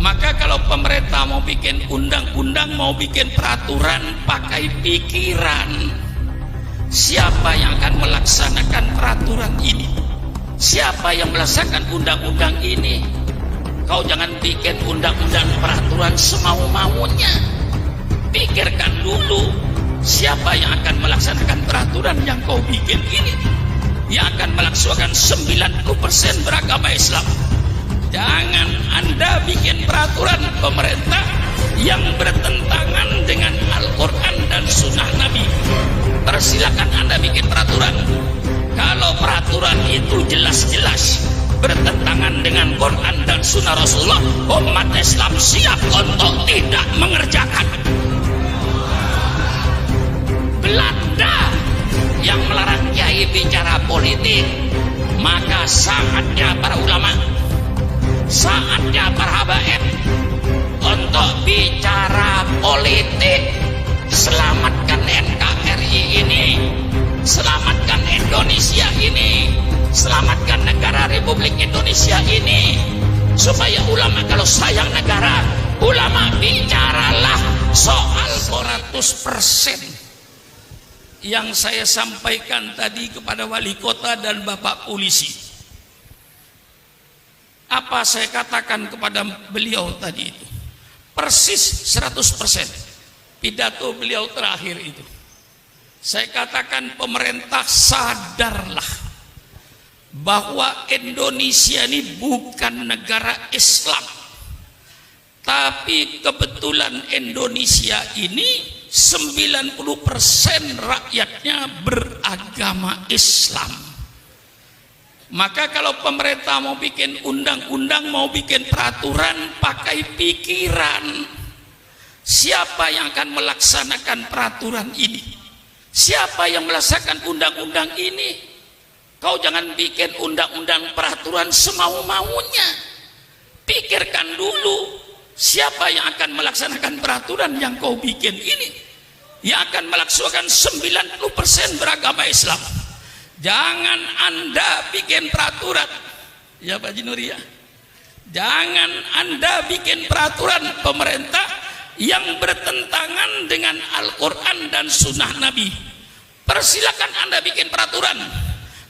Maka kalau pemerintah mau bikin undang-undang, mau bikin peraturan, pakai pikiran. Siapa yang akan melaksanakan peraturan ini? Siapa yang melaksanakan undang-undang ini? Kau jangan bikin undang-undang peraturan semau-maunya. Pikirkan dulu, siapa yang akan melaksanakan peraturan yang kau bikin ini? Yang akan melaksanakan 90% beragama Islam. Jangan Anda bikin peraturan pemerintah yang bertentangan dengan Al-Quran dan Sunnah Nabi. Persilakan Anda bikin peraturan. Kalau peraturan itu jelas-jelas bertentangan dengan Quran dan Sunnah Rasulullah, umat Islam siap untuk tidak mengerjakan. Belanda yang melarang kiai bicara politik, maka saatnya para ulama, saatnya para habaib untuk bicara politik. Selamatkan NKRI ini, selamatkan Indonesia ini, selamatkan negara Republik Indonesia ini. Supaya ulama kalau sayang negara, ulama bicaralah soal 100%. Yang saya sampaikan tadi kepada wali kota dan bapak polisi. Apa saya katakan kepada beliau tadi itu? Persis 100%. Pidato beliau terakhir itu. Saya katakan pemerintah sadarlah bahwa Indonesia ini bukan negara Islam. Tapi kebetulan Indonesia ini 90% rakyatnya beragama Islam. Maka kalau pemerintah mau bikin undang-undang, mau bikin peraturan, pakai pikiran. Siapa yang akan melaksanakan peraturan ini? Siapa yang melaksanakan undang-undang ini? Kau jangan bikin undang-undang peraturan semau-maunya. Pikirkan dulu, siapa yang akan melaksanakan peraturan yang kau bikin ini? Yang akan melaksanakan 90% beragama Islam. Jangan Anda bikin peraturan, ya Pak Jinuri ya. Jangan Anda bikin peraturan pemerintah yang bertentangan dengan Al-Quran dan Sunnah Nabi. Persilakan Anda bikin peraturan.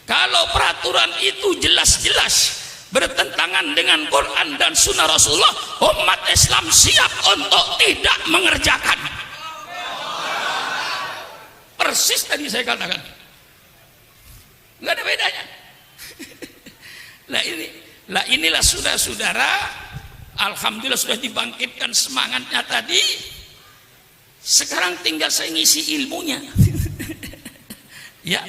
Kalau peraturan itu jelas-jelas bertentangan dengan Quran dan Sunnah Rasulullah, umat Islam siap untuk tidak mengerjakan. Persis tadi saya katakan. Nggak ada bedanya. Lah inilah saudara-saudara, alhamdulillah sudah dibangkitkan semangatnya tadi. Sekarang tinggal saya ngisi ilmunya. Ya,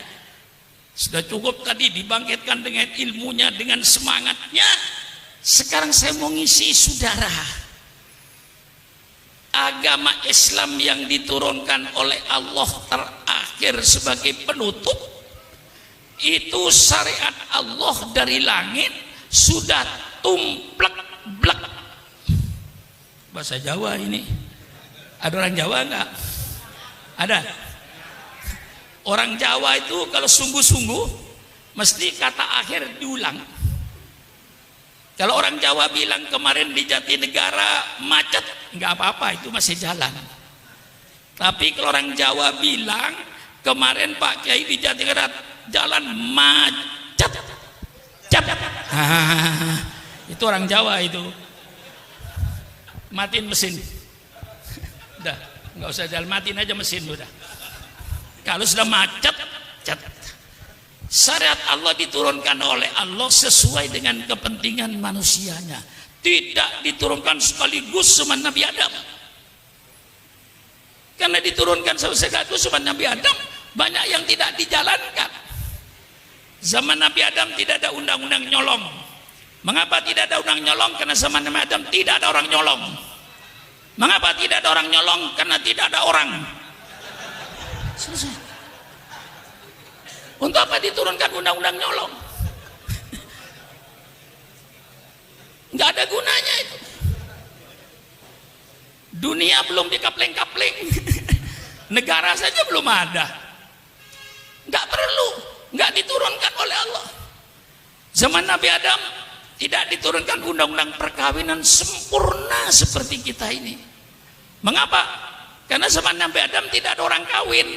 sudah cukup tadi dibangkitkan dengan ilmunya, dengan semangatnya. Sekarang saya mau ngisi saudara. Agama Islam yang diturunkan oleh Allah terakhir sebagai penutup, itu syariat Allah dari langit sudah tumplek-blek. Bahasa Jawa ini. Ada orang Jawa enggak? Ada. Orang Jawa itu kalau sungguh-sungguh mesti kata akhir diulang. Kalau orang Jawa bilang kemarin di Jatinegara macet, enggak apa-apa, itu masih jalan. Tapi kalau orang Jawa bilang kemarin Pak Kiai di Jatinegara jalan macet, itu orang Jawa itu. Matiin mesin. Udah, nggak usah jalan, matiin aja mesin udah. Kalau sudah macet, syariat Allah diturunkan oleh Allah sesuai dengan kepentingan manusianya. Tidak diturunkan sekaligus sama Nabi Adam. Karena diturunkan sekaligus sama Nabi Adam, banyak yang tidak dijalankan. Zaman Nabi Adam tidak ada undang-undang nyolong. Mengapa tidak ada undang nyolong? Karena zaman Nabi Adam tidak ada orang nyolong. Mengapa tidak ada orang nyolong? Karena tidak ada orang. Selesai. Untuk apa diturunkan undang-undang nyolong? Nggak ada gunanya itu. Dunia belum dikapling-kapling. Negara saja belum ada. Nggak perlu. Nggak diturunkan oleh Allah. Zaman Nabi Adam tidak diturunkan undang-undang perkawinan sempurna seperti kita ini. Mengapa? Karena zaman Nabi Adam tidak ada orang kawin.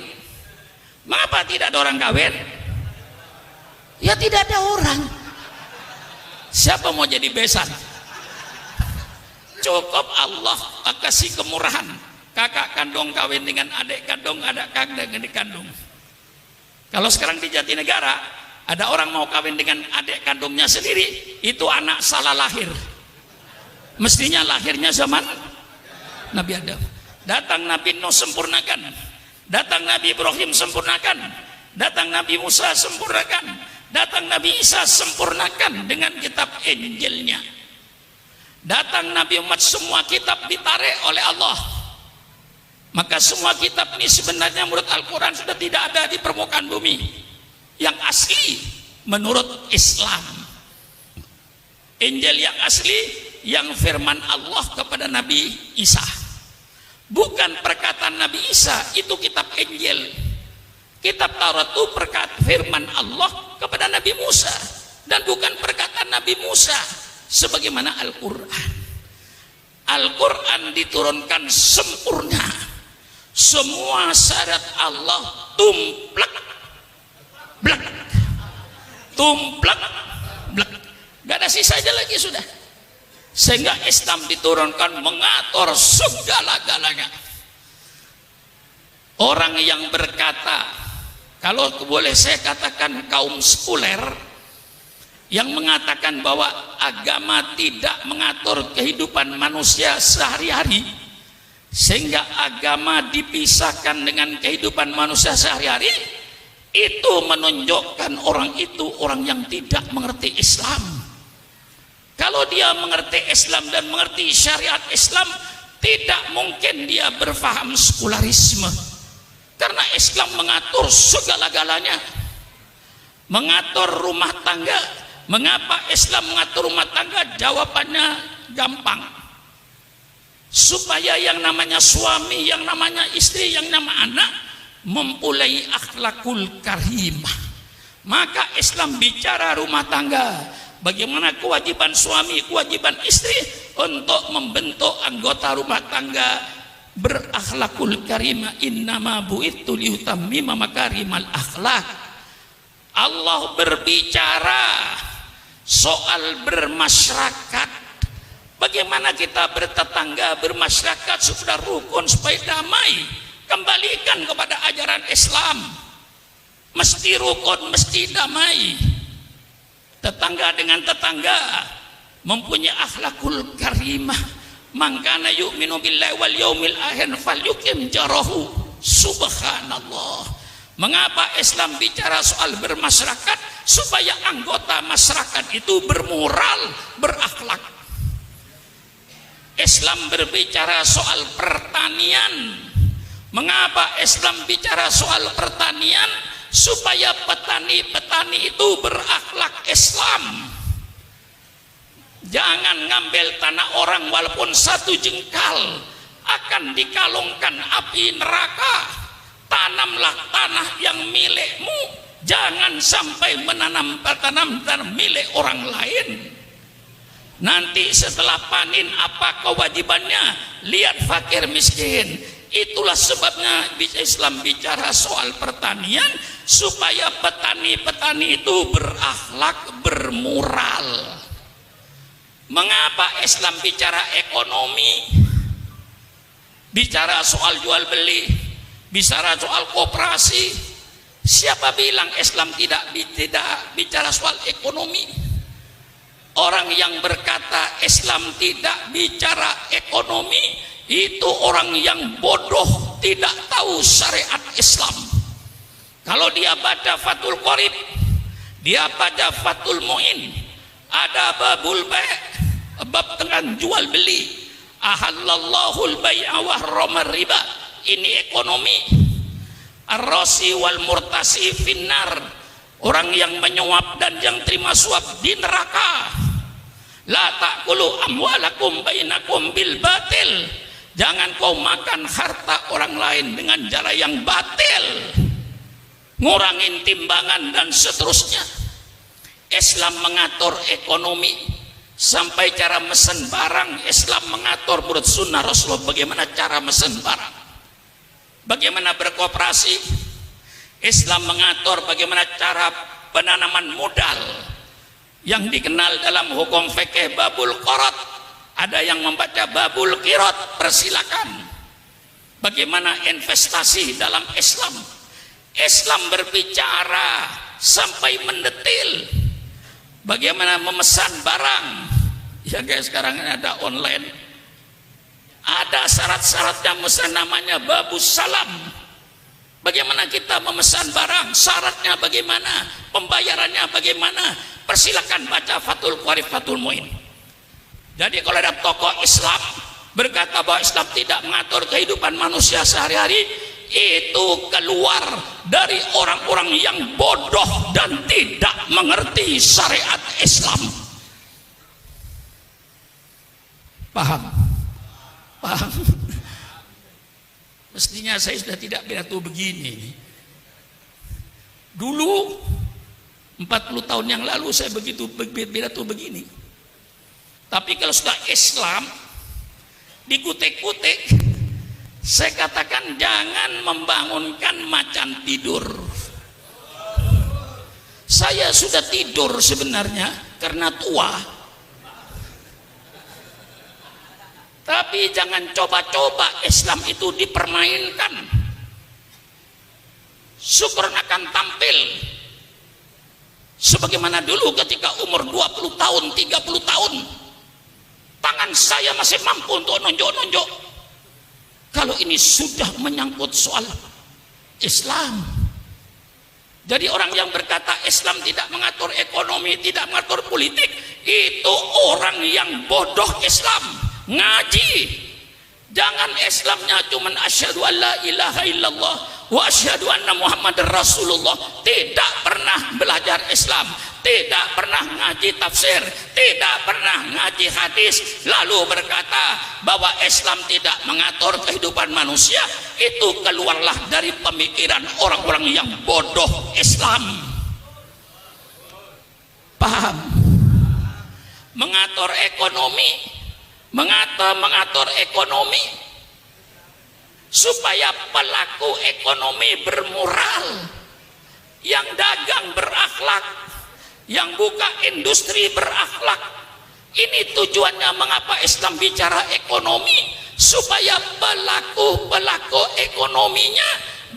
Mengapa tidak ada orang kawin? Ya tidak ada orang. Siapa mau jadi besan? Cukup Allah kasih kemurahan. Kakak kandung kawin dengan adik kandung, adik kandung dengan adik kandung. Kalau sekarang di Jatinegara ada orang mau kawin dengan adik kandungnya sendiri, itu anak salah lahir. Mestinya lahirnya zaman Nabi Adam. Datang Nabi Nuh sempurnakan, datang Nabi Ibrahim sempurnakan, datang Nabi Musa sempurnakan, datang Nabi Isa sempurnakan dengan kitab Injilnya. Datang Nabi Muhammad, semua kitab ditarik oleh Allah. Maka semua kitab ini sebenarnya menurut Al-Quran sudah tidak ada di permukaan bumi. Yang asli menurut Islam, Injil yang asli, yang firman Allah kepada Nabi Isa, bukan perkataan Nabi Isa, itu kitab Injil. Kitab Taurat itu perkataan firman Allah kepada Nabi Musa, dan bukan perkataan Nabi Musa sebagaimana Al-Quran. Al-Quran diturunkan sempurna, semua syarat Allah tumplak blak, tumplak blak, gak ada sisanya lagi sudah. Sehingga Islam diturunkan mengatur segala-galanya. Orang yang berkata, kalau boleh saya katakan kaum sekuler, yang mengatakan bahwa agama tidak mengatur kehidupan manusia sehari-hari, sehingga agama dipisahkan dengan kehidupan manusia sehari-hari, itu menunjukkan orang itu orang yang tidak mengerti Islam. Kalau dia mengerti Islam dan mengerti syariat Islam, tidak mungkin dia berfaham sekularisme, karena Islam mengatur segala-galanya, mengatur rumah tangga. Mengapa Islam mengatur rumah tangga? Jawabannya gampang, supaya yang namanya suami, yang namanya istri, yang namanya anak mempunyai akhlakul karimah. Maka Islam bicara rumah tangga, bagaimana kewajiban suami, kewajiban istri untuk membentuk anggota rumah tangga berakhlakul karimah. Innama bu'itsu liutammima makarimal akhlak. Allah berbicara soal bermasyarakat, bagaimana kita bertetangga, bermasyarakat supaya rukun, supaya damai. Kembalikan kepada ajaran Islam, mesti rukun, mesti damai. Tetangga dengan tetangga mempunyai akhlakul karimah. Man kana yu'minu billahi wal yaumil akhir falyukim jarahu. Subhanallah. Mengapa Islam bicara soal bermasyarakat? Supaya anggota masyarakat itu bermoral, berakhlak. Islam berbicara soal pertanian. Mengapa Islam bicara soal pertanian? Supaya petani-petani itu berakhlak Islam. Jangan ngambil tanah orang walaupun satu jengkal, akan dikalungkan api neraka. Tanamlah tanah yang milikmu, jangan sampai menanam tanah milik orang lain. Nanti setelah panen apa kewajibannya? Lihat fakir miskin. Itulah sebabnya Islam bicara soal pertanian, supaya petani-petani itu berakhlak, bermoral. Mengapa Islam bicara ekonomi? Bicara soal jual beli, bicara soal koperasi. Siapa bilang Islam tidak bicara soal ekonomi? Orang yang berkata Islam tidak bicara ekonomi, itu orang yang bodoh, tidak tahu syariat Islam. Kalau dia baca Fathul Qorib, dia baca Fathul Mu'in, ada babul bai', bab dengan jual beli, ahallallahul bai'a wa harramar riba, ini ekonomi. Ar-rasi wal murtasi finnar, orang yang menyuap dan yang terima suap di neraka. La ta'kulu amwalakum bainakum bil batil, jangan kau makan harta orang lain dengan cara yang batil, ngurangin timbangan dan seterusnya. Islam mengatur ekonomi, Sampai cara mesen barang, Islam mengatur menurut sunnah Rasulullah bagaimana cara mesen barang, bagaimana berkooperasi. Islam mengatur bagaimana cara penanaman modal yang dikenal dalam hukum fikih babul qirot. Ada yang membaca babul qirot, persilakan. Bagaimana investasi dalam Islam. Islam berbicara sampai mendetil bagaimana memesan barang. Ya guys, sekarang ada online, ada syarat-syaratnya, memesan namanya babus salam. Bagaimana kita memesan barang, syaratnya bagaimana, pembayarannya bagaimana. Persilakan baca Fathul Qarib, Fathul Muin. Jadi kalau ada tokoh Islam berkata bahwa Islam tidak mengatur kehidupan manusia sehari-hari, itu keluar dari orang-orang yang bodoh dan tidak mengerti syariat Islam. Paham? Paham? Mestinya saya sudah tidak pidato begini. Dulu 40 tahun yang lalu saya begitu pidato begini. Tapi kalau sudah Islam dikutik-kutik, saya katakan jangan membangunkan macan tidur. Saya sudah tidur sebenarnya karena tua. Tapi jangan coba-coba Islam itu dipermainkan. Syukur akan tampil sebagaimana dulu ketika umur 20 tahun, 30 tahun. Tangan saya masih mampu untuk nunjuk-nunjuk. Kalau ini sudah menyangkut soal Islam. Jadi orang yang berkata Islam tidak mengatur ekonomi, tidak mengatur politik, itu orang yang bodoh Islam. Ngaji, jangan Islamnya cuman asyhadu an la ilaha illallah wa asyhadu anna muhammadar rasulullah, tidak pernah belajar Islam, tidak pernah ngaji tafsir, tidak pernah ngaji hadis, lalu berkata bahwa Islam tidak mengatur kehidupan manusia. Itu keluarlah dari pemikiran orang-orang yang bodoh Islam. Paham? Mengatur ekonomi, mengatur ekonomi supaya pelaku ekonomi bermoral, yang dagang berakhlak, yang buka industri berakhlak. Ini tujuannya mengapa Islam bicara ekonomi, supaya pelaku ekonominya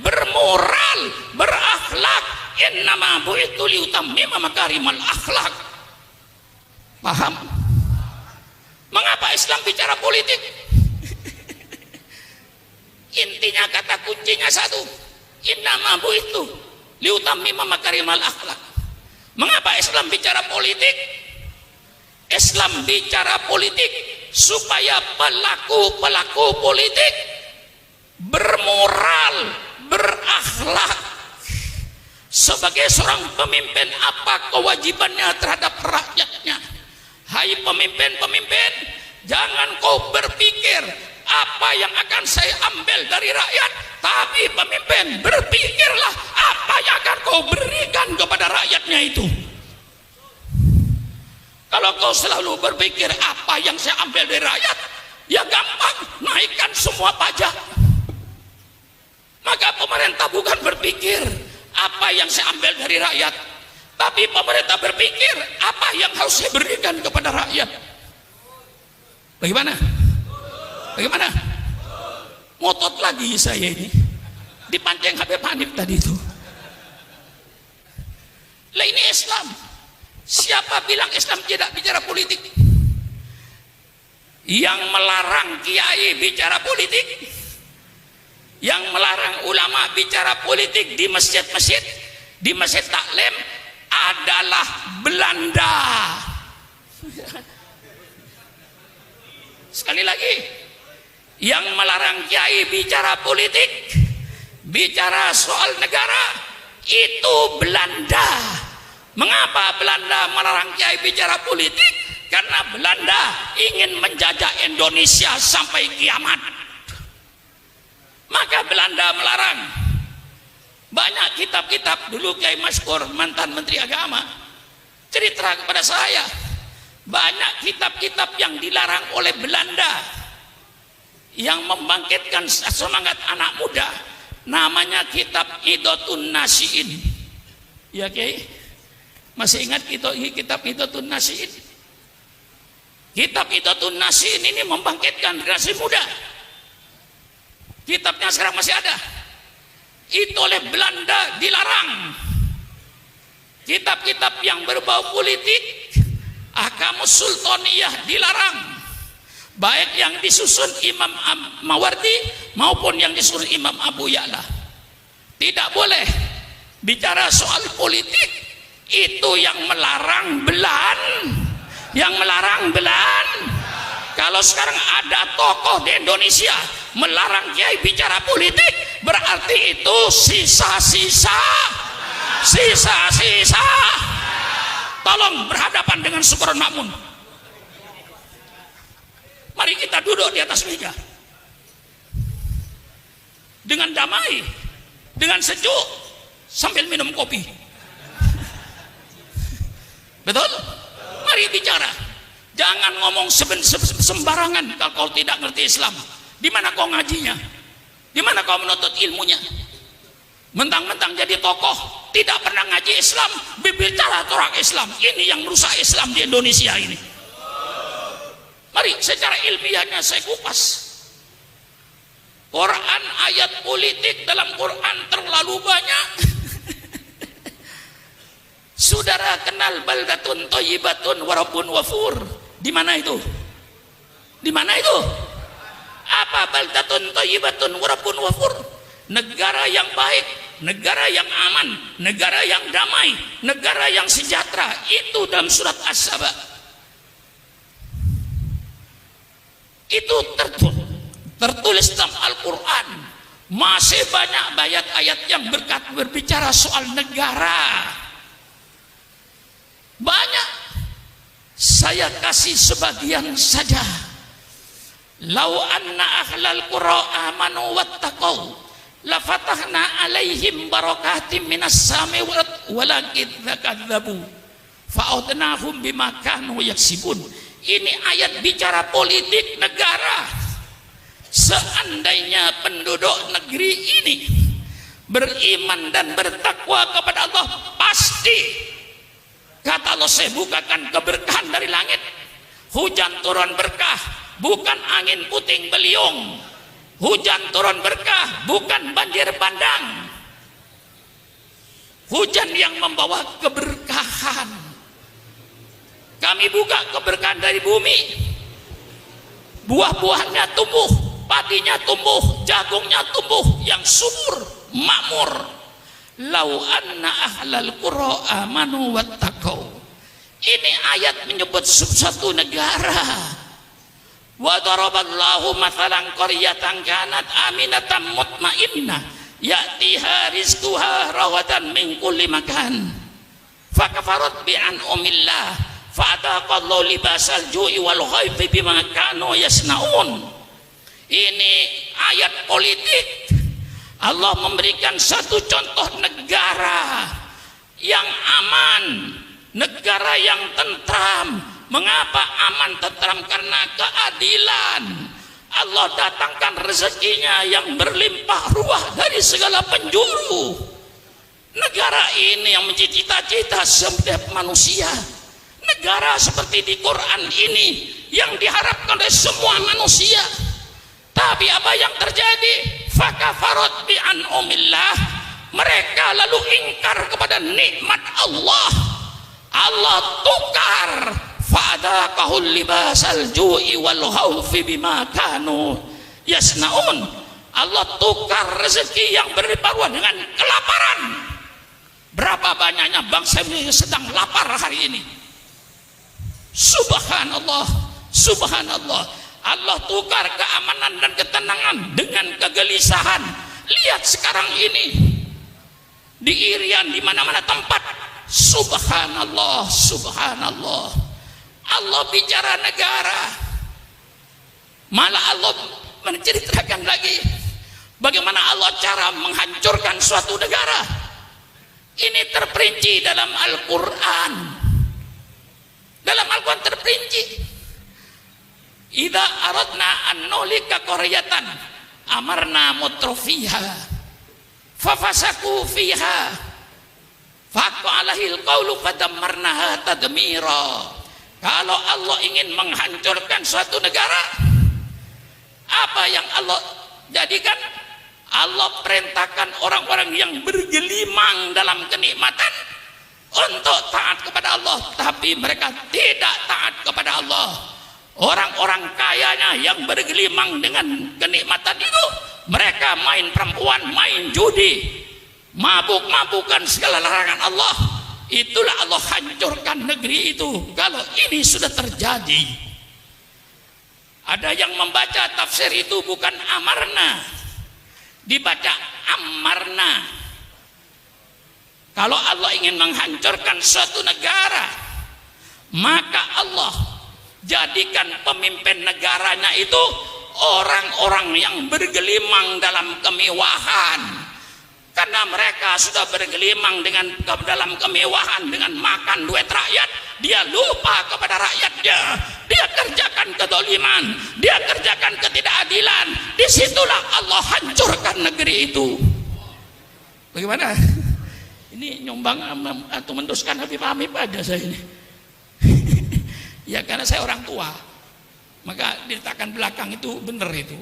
bermoral, berakhlak. Innama bu'itsu liutammima makarimal akhlak. Paham? Mengapa Islam bicara politik? Intinya, kata kuncinya satu, innama bu'itsu liutammima makarimal akhlak. Mengapa Islam bicara politik? Islam bicara politik supaya pelaku politik bermoral, berakhlak. Sebagai seorang pemimpin, apa kewajibannya terhadap rakyatnya? Hai pemimpin-pemimpin, jangan kau berpikir apa yang akan saya ambil dari rakyat, tapi pemimpin, berpikirlah apa yang akan kau berikan kepada rakyatnya itu. Kalau kau selalu berpikir apa yang saya ambil dari rakyat, ya gampang, naikkan semua pajak. Maka pemerintah bukan berpikir apa yang saya ambil dari rakyat, tapi pemerintah berpikir apa yang harus saya berikan kepada rakyat. Bagaimana? Bagaimana? Ngotot lagi saya ini, dipancing Habib Hanif tadi itu. Lah ini Islam. Siapa bilang Islam tidak bicara politik? Yang melarang kiai bicara politik, yang melarang ulama bicara politik di masjid-masjid, di masjid taklim adalah Belanda. Sekali lagi, yang melarang kiai bicara politik, bicara soal negara, itu Belanda. Mengapa Belanda melarang kiai bicara politik? Karena Belanda ingin menjajah Indonesia sampai kiamat. Maka Belanda melarang. Banyak kitab-kitab dulu Kiai Maskur, mantan Menteri Agama, cerita kepada saya Banyak kitab-kitab yang dilarang oleh Belanda yang membangkitkan semangat anak muda. Namanya kitab Idotun Nasiin. Ya, Kiai? Masih ingat kitab Idotun Nasiin? Kitab Idotun Nasiin ini membangkitkan generasi muda. Kitabnya sekarang masih ada. Itu oleh Belanda dilarang. Kitab-kitab yang berbau politik, Ahkamus Sultaniyah dilarang. Baik yang disusun Imam Mawardi maupun yang disusun Imam Abu Ya'la. Tidak boleh bicara soal politik. Itu yang melarang Belan. Kalau sekarang ada tokoh di Indonesia melarang kiai bicara politik, berarti itu sisa-sisa. Tolong berhadapan dengan Syukuron Makmun. Mari kita duduk di atas meja dengan damai, dengan sejuk, sambil minum kopi. Betul? Mari bicara. Jangan ngomong sembarangan kalau tidak ngerti Islam. Di mana kau ngajinya? Di mana kau menuntut ilmunya? Mentang-mentang jadi tokoh, tidak pernah ngaji Islam, berbicara tentang Islam. Ini yang merusak Islam di Indonesia ini. Mari secara ilmiahnya saya kupas. Quran, ayat politik dalam Quran terlalu banyak. Saudara kenal baldatun thayyibatun wa rabbun ghafur? Di mana itu? Di mana itu? Apa baldatun thayyibatun wa rabbun ghafur? Negara yang baik, negara yang aman, negara yang damai, negara yang sejahtera. Itu dalam surat As-Saba. Itu tertulis dalam Al-Quran. Masih banyak ayat-ayat yang berbicara soal negara. Banyak. Saya kasih sebagian saja. Lau anna ahlal qura amanu wattaqau la fatahna alaihim barakatim minas sami walakin dzakadzabu fa'udnahum bima kanu yaksibun. Ini ayat bicara politik negara. Seandainya penduduk negeri ini beriman dan bertakwa kepada Allah, pasti kata Allah, saya bukakan keberkahan dari langit. Hujan turun berkah, bukan angin puting beliung. Hujan turun berkah, bukan banjir bandang. Hujan yang membawa keberkahan. Kami buka keberkahan dari bumi. Buah-buahannya tumbuh, padinya tumbuh, jagungnya tumbuh, yang subur, makmur. Lau anna ahlal qura amanu wattaqau. Ini ayat menyebut satu negara. Wa daraballahu mathalan qaryatan kanat aminatan mutmainnah ya'tiha rizquha rawadan min kulli makan fakafarat bi an'amillah fa'adaqallahu libasal ju'i wal khawfi bima kanu yasnaun. Ini ayat politik. Allah memberikan satu contoh negara yang aman, negara yang tentram. Mengapa aman tentram? Karena keadilan. Allah datangkan rezekinya yang berlimpah ruah dari segala penjuru. Negara ini yang menjadi cita-cita setiap manusia. Negara seperti di Quran ini yang diharapkan oleh semua manusia. Tapi apa yang terjadi? Fakafarat bi an'amillah. Mereka lalu ingkar kepada nikmat Allah. Allah tukar. Fa'adaqahul libasal ju'i wal khawfi bima kanu yasnaun. Allah tukar rezeki yang berlimpah ruah dengan kelaparan. Berapa banyaknya bangsa ini sedang lapar hari ini? Subhanallah, subhanallah. Allah tukar keamanan dan ketenangan dengan kegelisahan. Lihat sekarang ini di Irian, di mana-mana tempat. Subhanallah, subhanallah. Allah bicara negara. Malah Allah menceritakan lagi bagaimana Allah cara menghancurkan suatu negara. Ini terperinci dalam Al-Quran. Dalam Al-Quran terperinci. Idza aradna an nuhlika qaryatan amarna mutrafiha fafasaku fiha faqa alahil qawlu fadammarnaha tadmira. Kalau Allah ingin menghancurkan suatu negara, apa yang Allah jadikan? Allah perintahkan orang-orang yang bergelimang dalam kenikmatan untuk taat kepada Allah, tapi mereka tidak taat kepada Allah. Orang-orang kayanya yang bergelimang dengan kenikmatan itu, mereka main perempuan, main judi, mabuk-mabukan, segala larangan Allah. Itulah Allah hancurkan negeri itu kalau ini sudah terjadi. Ada yang membaca tafsir itu bukan amarna, dibaca amarna. Kalau Allah ingin menghancurkan suatu negara, maka Allah jadikan pemimpin negaranya itu orang-orang yang bergelimang dalam kemewahan. Karena mereka sudah bergelimang dalam kemewahan, dengan makan duit rakyat, dia lupa kepada rakyatnya. Dia kerjakan kedoliman, dia kerjakan ketidakadilan. Disitulah Allah hancurkan negeri itu. Bagaimana? Ini nyumbang atau menduskan Habib Hamid aja saya ini. Ya karena saya orang tua, maka diletakkan belakang itu benar itu.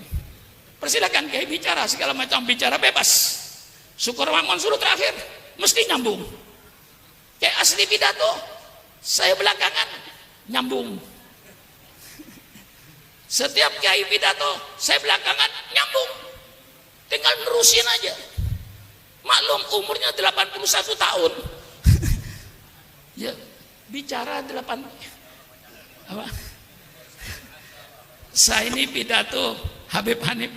Persilakan Kiai bicara, segala macam bicara bebas. Syukur Mansur terakhir mesti nyambung. Kayak asli pidato, saya belakangan nyambung. Setiap kiai pidato, saya belakangan nyambung. Tinggal nerusin aja. Maklum umurnya 81 tahun. Ya, bicara 8 apa? Saya ini pidato Habib Hanif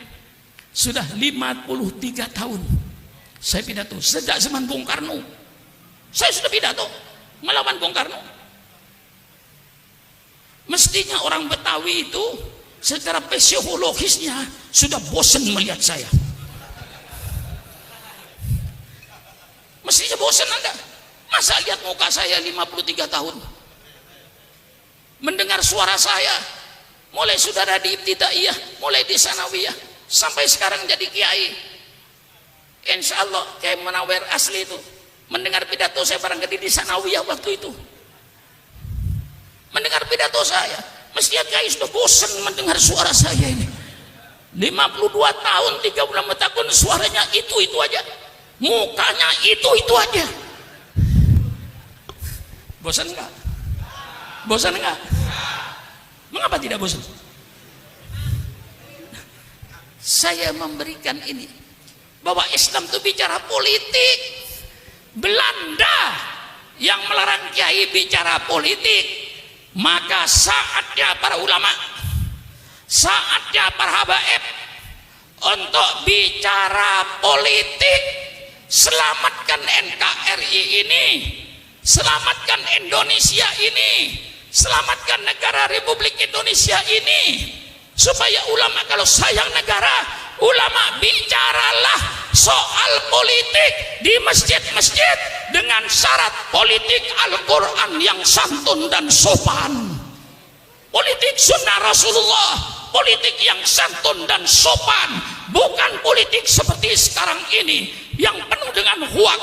sudah 53 tahun. Saya pidato sejak zaman Bung Karno. Saya sudah pidato melawan Bung Karno. Mestinya orang Betawi itu secara psikologisnya sudah bosan melihat saya. Mestinya bosan Anda. Masa lihat muka saya 53 tahun? Mendengar suara saya mulai saudara di ibtidaiyah, mulai di sanawiyah, sampai sekarang jadi kiai. Insya Allah Kiai Munawir asli itu mendengar pidato saya barangkali di sanawiyah waktu itu. Mendengar pidato saya, mestinya Kiai sudah bosan mendengar suara saya ini. 52 tahun, 36 tahun suaranya itu aja. Mukanya itu aja. Bosan enggak? Bosan enggak? Mengapa tidak bosan? Saya memberikan ini bahwa Islam itu bicara politik. Belanda yang melarang kiai bicara politik, maka saatnya para ulama, saatnya para habaib untuk bicara politik. Selamatkan NKRI ini, selamatkan Indonesia ini, selamatkan negara Republik Indonesia ini, supaya ulama kalau sayang negara, ulama bicaralah soal politik di masjid-masjid dengan syarat politik Al-Quran yang santun dan sopan, politik sunnah Rasulullah, politik yang santun dan sopan, bukan politik seperti sekarang ini yang penuh dengan hoak,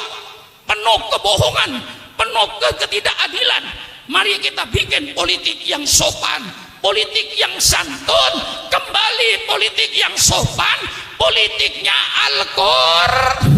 penuh kebohongan, penuh ketidakadilan. Mari kita bikin politik yang sopan, politik yang santun, kembali politik yang sopan, politiknya Al-Qur'an.